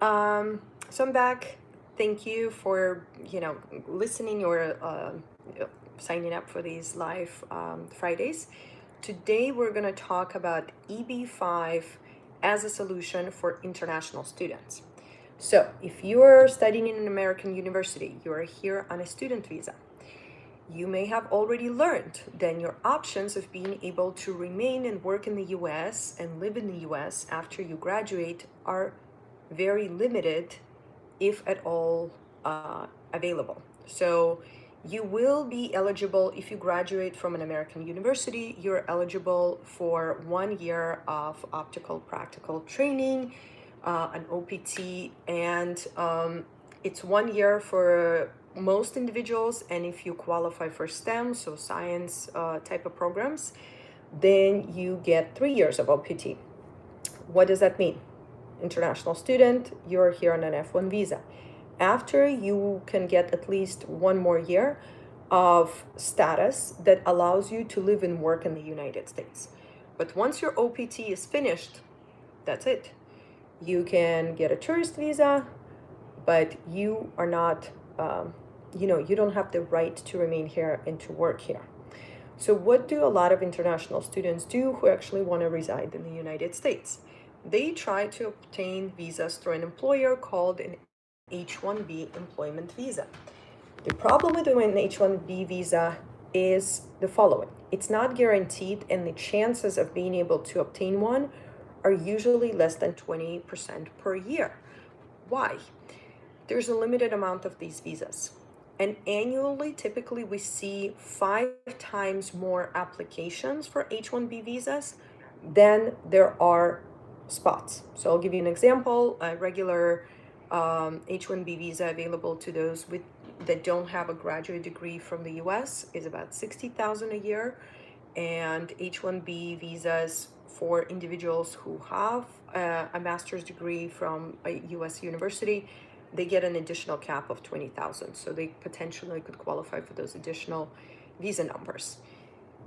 So I'm back. Thank you for listening or signing up for these live Fridays. Today we're going to talk about EB-5 as a solution for international students. So if you are studying in an American university, you are here on a student visa. You may have already learned then your options of being able to remain and work in the US and live in the US after you graduate are very limited, if at all available. So you will be eligible if you graduate from an American university. You're eligible for 1 year of optical practical training, an OPT, and it's 1 year for most individuals. And if you qualify for STEM, so science type of programs, then you get 3 years of OPT. What does that mean? International student, you're here on an F1 visa. After, you can get at least 1 more year of status that allows you to live and work in the United States. But once your OPT is finished, that's it. You can get a tourist visa, but you are not, you don't have the right to remain here and to work here. So what do a lot of international students do who actually want to reside in the United States? They try to obtain visas through an employer called an H-1B employment visa. The problem with an H-1B visa is the following. It's not guaranteed, and the chances of being able to obtain one are usually less than 20% per year. Why? There's a limited amount of these visas. And annually, typically, we see 5 times more applications for H-1B visas than there are spots. So I'll give you an example. A regular H-1B visa available to those that don't have a graduate degree from the US is about $60,000 a year. And H-1B visas for individuals who have a master's degree from a US university, they get an additional cap of 20,000. So they potentially could qualify for those additional visa numbers.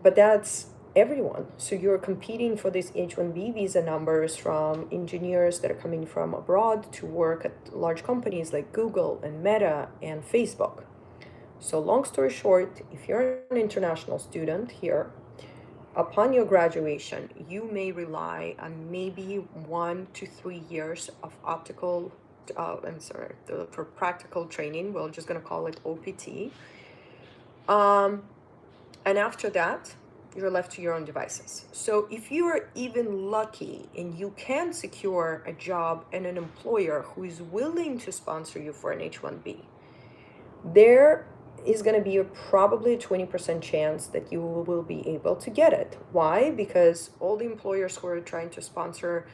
But that's everyone. So you're competing for these H-1B visa numbers from engineers that are coming from abroad to work at large companies like Google and Meta and Facebook. So long story short, if you're an international student here, upon your graduation, you may rely on maybe 1 to 3 years of for practical training. We're just going to call it OPT. And after that, you're left to your own devices. So if you are even lucky and you can secure a job and an employer who is willing to sponsor you for an H-1B, there is going to be probably a 20% chance that you will be able to get it. Why? Because all the employers who are trying to sponsor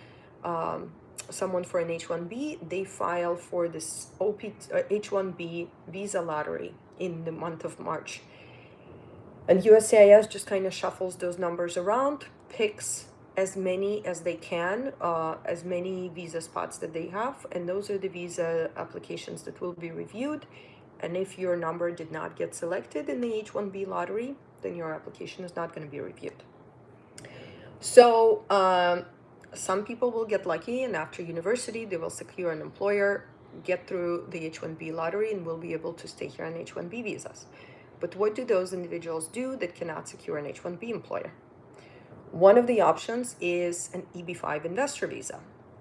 someone for an H-1B, they file for this H-1B visa lottery in the month of March. And USCIS just kind of shuffles those numbers around, picks as many as they can, as many visa spots that they have, and those are the visa applications that will be reviewed. And if your number did not get selected in the H-1B lottery, then your application is not going to be reviewed. So some people will get lucky, and after university, they will secure an employer, get through the H-1B lottery, and will be able to stay here on H-1B visas. But what do those individuals do that cannot secure an H-1B employer? One of the options is an EB-5 investor visa.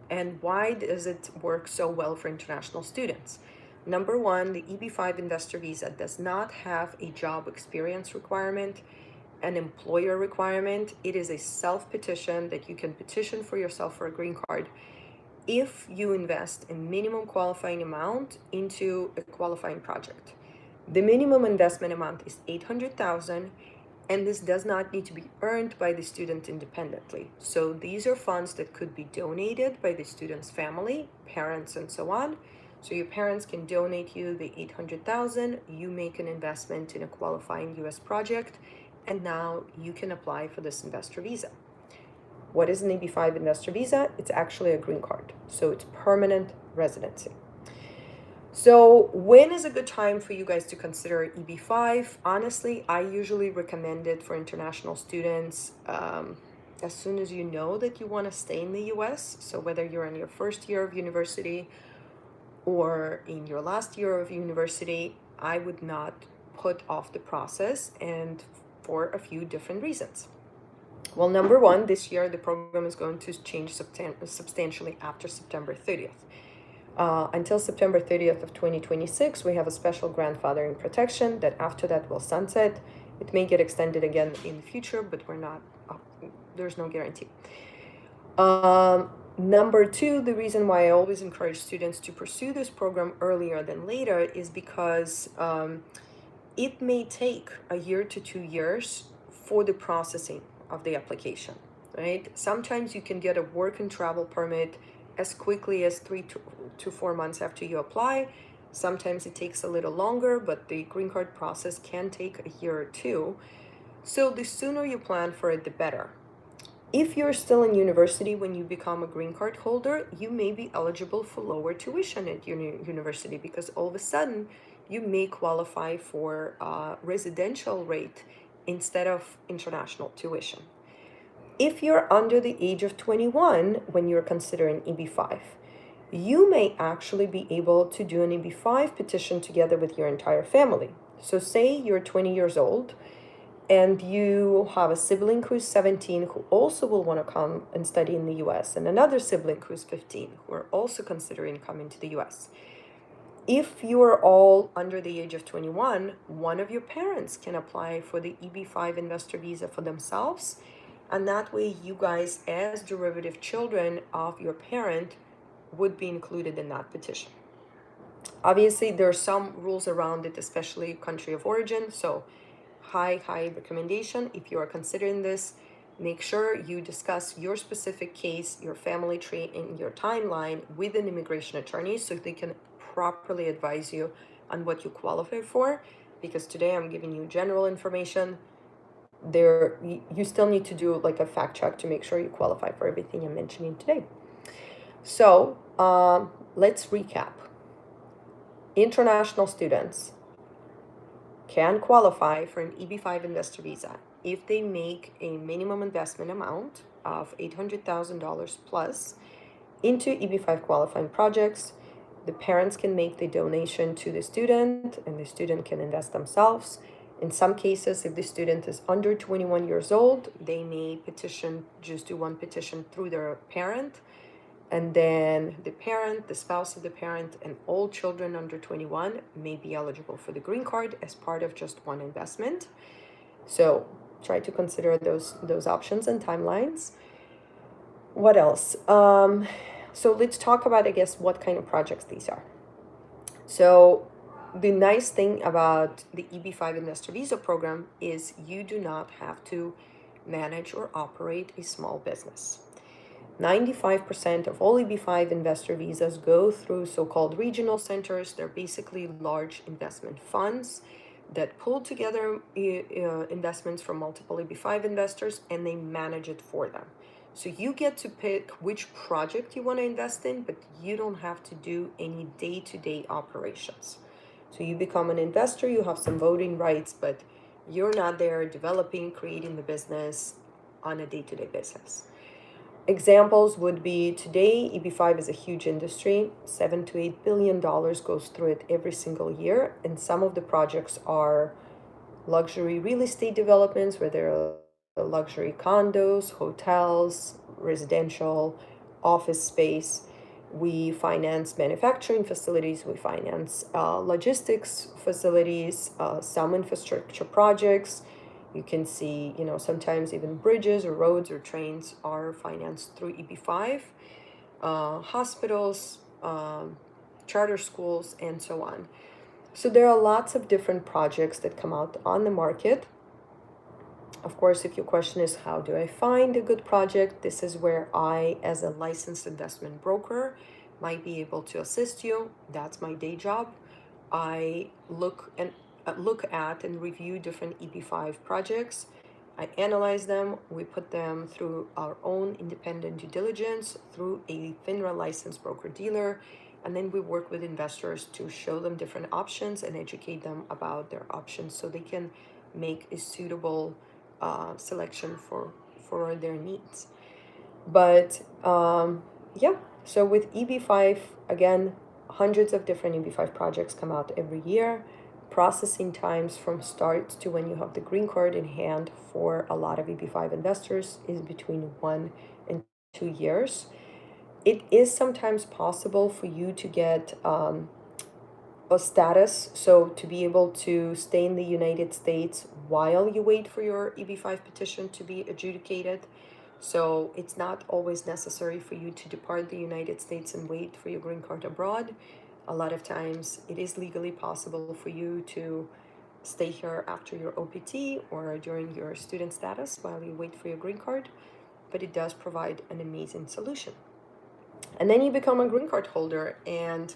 And why does it work so well for international students? Number one, the EB-5 investor visa does not have a job experience requirement, an employer requirement. It is a self-petition that you can petition for yourself for a green card if you invest a minimum qualifying amount into a qualifying project. The minimum investment amount is $800,000, and this does not need to be earned by the student independently. So these are funds that could be donated by the student's family, parents, and so on. So your parents can donate you the $800,000, you make an investment in a qualifying US project, and now you can apply for this investor visa. What is an EB-5 investor visa? It's actually a green card. So it's permanent residency. So when is a good time for you guys to consider EB-5? Honestly, I usually recommend it for international students as soon as you know that you want to stay in the US. So whether you're in your first year of university or in your last year of university, I would not put off the process, and for a few different reasons. Well, number one, this year the program is going to change substantially after September 30th. Until September 30th of 2026, we have a special grandfathering protection that after that will sunset. It may get extended again in the future, but there's no guarantee. Number two, the reason why I always encourage students to pursue this program earlier than later is because it may take a year to 2 years for the processing of the application, right? Sometimes you can get a work and travel permit as quickly as 3 to 4 months after you apply. Sometimes it takes a little longer, but the green card process can take a year or two. So the sooner you plan for it, the better. If you're still in university when you become a green card holder, you may be eligible for lower tuition at university because all of a sudden you may qualify for a residential rate instead of international tuition. If you're under the age of 21 when you're considering EB-5, you may actually be able to do an EB-5 petition together with your entire family. So say you're 20 years old and you have a sibling who's 17 who also will want to come and study in the US, and another sibling who's 15 who are also considering coming to the US. If you are all under the age of 21, one of your parents can apply for the EB-5 investor visa for themselves, and that way you guys, as derivative children of your parent, would be included in that petition. Obviously, there are some rules around it, especially country of origin, so high recommendation. If you are considering this, make sure you discuss your specific case, your family tree, and your timeline with an immigration attorney so they can properly advise you on what you qualify for, because today I'm giving you general information. You still need to do like a fact check to make sure you qualify for everything I'm mentioning today. So let's recap. International students can qualify for an EB-5 investor visa if they make a minimum investment amount of $800,000 plus into EB-5 qualifying projects. The parents can make the donation to the student, and the student can invest themselves. In some cases, if the student is under 21 years old, they may just do one petition through their parent. And then the parent, the spouse of the parent, and all children under 21 may be eligible for the green card as part of just one investment. So try to consider those options and timelines. What else? So let's talk about, I guess, what kind of projects these are. So the nice thing about the EB-5 Investor Visa Program is you do not have to manage or operate a small business. 95% of all EB-5 investor visas go through so-called regional centers. They're basically large investment funds that pull together investments from multiple EB-5 investors, and they manage it for them. So you get to pick which project you want to invest in, but you don't have to do any day-to-day operations. So you become an investor, you have some voting rights, but you're not there developing, creating the business on a day-to-day basis. Examples would be today, EB-5 is a huge industry. $7 to $8 billion goes through it every single year. And some of the projects are luxury real estate developments where there are luxury condos, hotels, residential, office space. We finance manufacturing facilities. We finance logistics facilities, some infrastructure projects. You can see, sometimes even bridges or roads or trains are financed through EB-5, hospitals, charter schools, and so on. So there are lots of different projects that come out on the market. Of course, if your question is, how do I find a good project? This is where I, as a licensed investment broker, might be able to assist you. That's my day job. I look at and review different EB-5 projects. I analyze them. We put them through our own independent due diligence through a FINRA licensed broker-dealer, and then we work with investors to show them different options and educate them about their options so they can make a suitable selection for their needs. But yeah, so with EB-5, again, Hundreds of different EB-5 projects come out every year. Processing times from start to when you have the green card in hand for a lot of EB-5 investors is between 1 and 2 years. It is sometimes possible for you to get a status, so to be able to stay in the United States while you wait for your EB-5 petition to be adjudicated. So it's not always necessary for you to depart the United States and wait for your green card abroad. A lot of times it is legally possible for you to stay here after your OPT or during your student status while you wait for your green card, but it does provide an amazing solution. And then you become a green card holder, and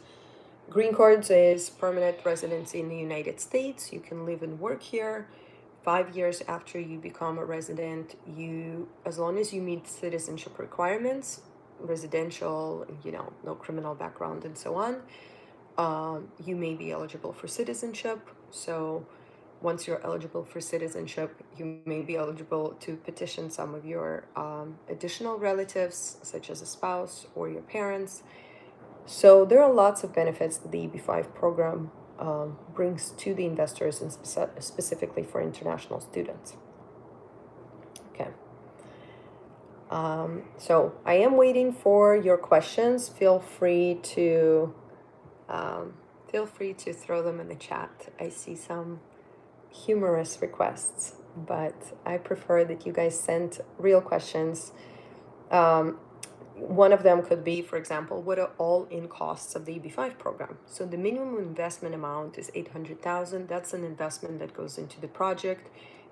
green cards is permanent residency in the United States. You can live and work here. 5 years after you become a resident, as long as you meet citizenship requirements, residential, no criminal background and so on, you may be eligible for citizenship. So once you're eligible for citizenship, you may be eligible to petition some of your additional relatives, such as a spouse or your parents. So there are lots of benefits that the EB-5 program brings to the investors, and specifically for international students. Okay. So I am waiting for your questions. Feel free to throw them in the chat. I see some humorous requests, but I prefer that you guys send real questions. One of them could be, for example, what are all-in costs of the EB-5 program? So the minimum investment amount is $800,000. That's an investment that goes into the project.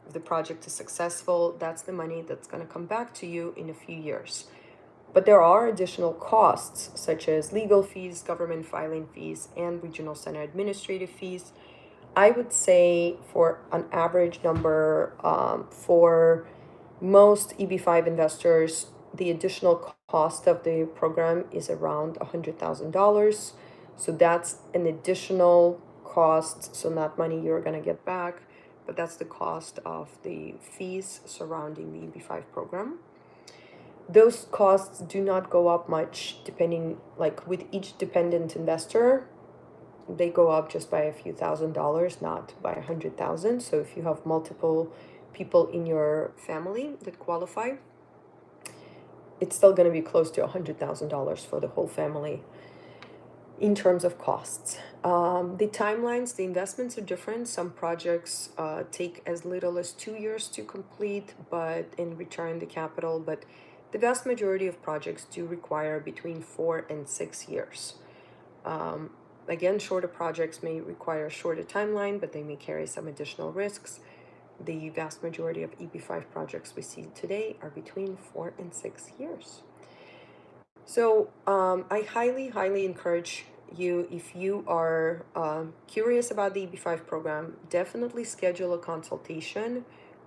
If the project is successful, that's the money that's going to come back to you in a few years. But there are additional costs, such as legal fees, government filing fees, and regional center administrative fees. I would say for an average number, for most EB-5 investors, the additional cost of the program is around $100,000. So that's an additional cost, so not money you're going to get back, but that's the cost of the fees surrounding the EB-5 program. Those costs do not go up much depending, like with each dependent investor, they go up just by a few $1,000s, not by 100,000. So if you have multiple people in your family that qualify, it's still going to be close to $100,000 for the whole family in terms of costs. The timelines, the investments are different. Some projects take as little as 2 years to complete, but in return the capital. But the vast majority of projects do require between 4 and 6 years. Again, shorter projects may require a shorter timeline, but they may carry some additional risks. The vast majority of EB-5 projects we see today are between 4 and 6 years. So I highly encourage you, if you are curious about the EB-5 program, definitely schedule a consultation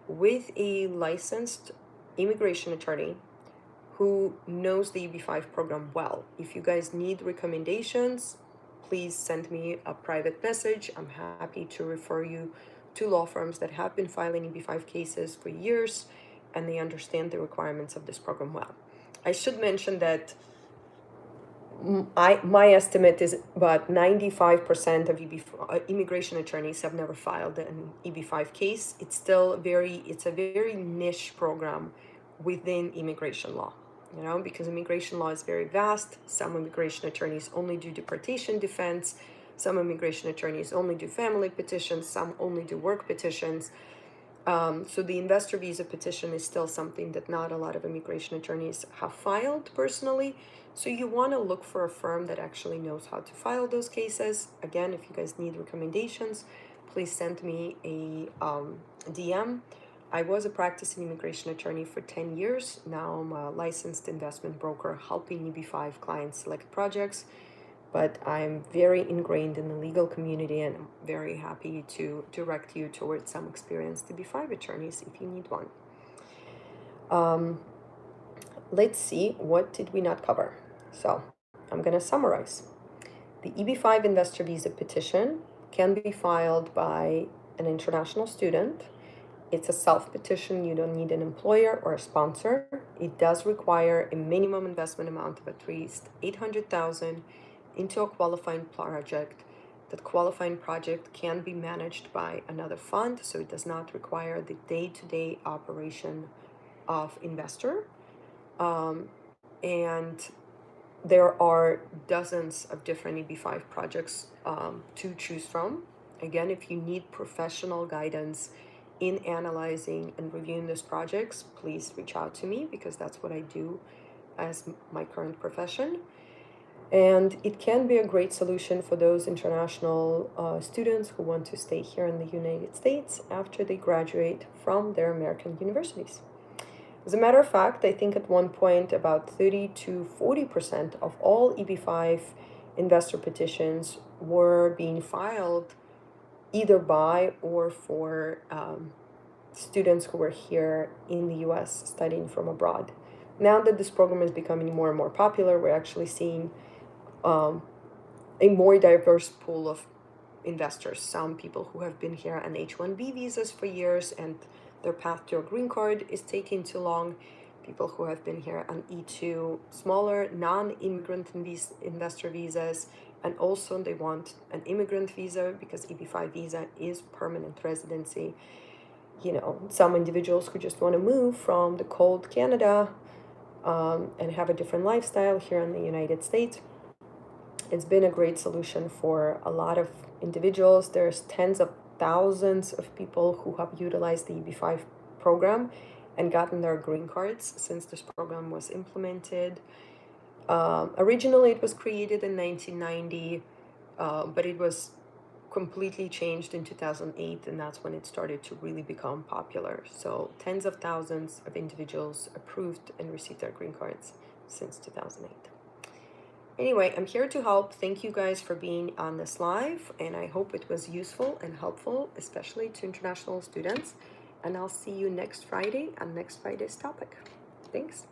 with a licensed immigration attorney who knows the EB-5 program well. If you guys need recommendations, please send me a private message. I'm happy to refer you to law firms that have been filing EB-5 cases for years, and they understand the requirements of this program well. I should mention that my estimate is about 95% of immigration attorneys have never filed an EB-5 case. It's still it's a very niche program within immigration law, because immigration law is very vast. Some immigration attorneys only do deportation defense. Some immigration attorneys only do family petitions. Some only do work petitions. So the investor visa petition is still something that not a lot of immigration attorneys have filed personally. So you want to look for a firm that actually knows how to file those cases. Again, if you guys need recommendations, please send me a DM. I was a practicing immigration attorney for 10 years. Now I'm a licensed investment broker helping EB-5 clients select projects. But I'm very ingrained in the legal community, and I'm very happy to direct you towards some experienced EB-5 attorneys if you need one. Let's see, what did we not cover? So I'm going to summarize. The EB-5 investor visa petition can be filed by an international student. It's a self-petition. You don't need an employer or a sponsor. It does require a minimum investment amount of at least $800,000. into a qualifying project. That qualifying project can be managed by another fund, so it does not require the day-to-day operation of investor. And there are dozens of different EB-5 projects to choose from. Again, if you need professional guidance in analyzing and reviewing these projects, please reach out to me, because that's what I do as my current profession. And it can be a great solution for those international students who want to stay here in the United States after they graduate from their American universities. As a matter of fact, I think at one point about 30 to 40% of all EB-5 investor petitions were being filed either by or for students who were here in the US studying from abroad. Now that this program is becoming more and more popular, we're actually seeing a more diverse pool of investors. Some people who have been here on H-1B visas for years and their path to a green card is taking too long. People who have been here on E2, smaller non-immigrant investor visas, and also they want an immigrant visa because EB-5 visa is permanent residency. Some individuals who just want to move from the cold Canada and have a different lifestyle here in the United States. It's been a great solution for a lot of individuals. There's tens of thousands of people who have utilized the EB-5 program and gotten their green cards since this program was implemented. Originally, it was created in 1990, but it was completely changed in 2008, and that's when it started to really become popular. So tens of thousands of individuals approved and received their green cards since 2008. Anyway, I'm here to help. Thank you guys for being on this live, and I hope it was useful and helpful, especially to international students. And I'll see you next Friday on next Friday's topic. Thanks.